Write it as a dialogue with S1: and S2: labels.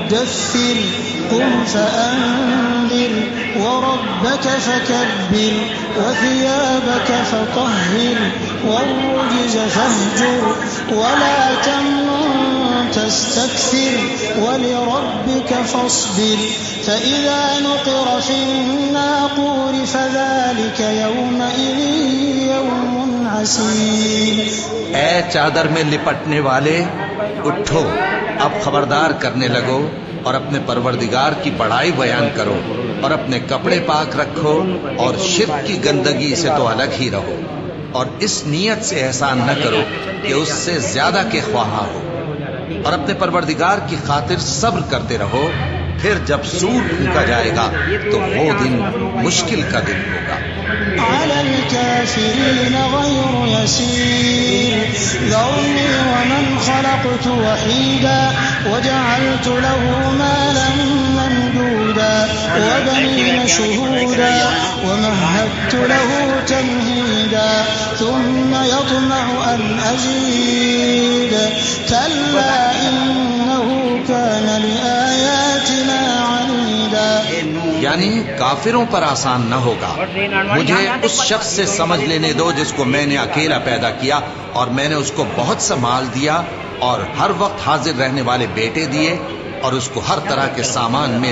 S1: मुद्दस्सिर कुम फअंदिर वरब्बक फकब्बिर वथियाबक फतहहिर वरुज्ज फहजुर वला तमनुन तस्तक्थिर वलिरब्बिक फस्बिर फइज़ा नुक़िर फ़िन्नाक़ूर फ़ज़ालिक यौमइज़िन यौमुन असीर।
S2: ऐ चादर में लिपटने वाले, उठो, अब खबरदार करने लगो और अपने परवरदिगार की बड़ाई बयान करो और अपने कपड़े पाक रखो और शिर्क की गंदगी से तो अलग ही रहो और इस नीयत से एहसान न करो कि उससे ज्यादा के ख्वाहा हो और अपने परवरदिगार की खातिर सब्र करते रहो। फिर जब सूर फूंका जाएगा तो वो दिन मुश्किल का दिन होगा।
S1: अलल काफिरीन गैर यसीर ज़रनी वमन खलक़तु वहीदा वजअलतु लहु मालन ममदूदा वबनीन शुहूदा वमहदतु लहु तमहीदा थुम्मा यत्मअु अन अज़ीद कल्ला इन्नहु कान लिआयातिना अनीदा।
S2: यानी काफिरों पर आसान न होगा। मुझे उस शख्स से समझ लेने दो जिसको मैंने अकेला पैदा किया और मैंने उसको बहुत सा माल दिया और हर वक्त हाजिर रहने वाले बेटे दिए और उसको हर तरह के सामान में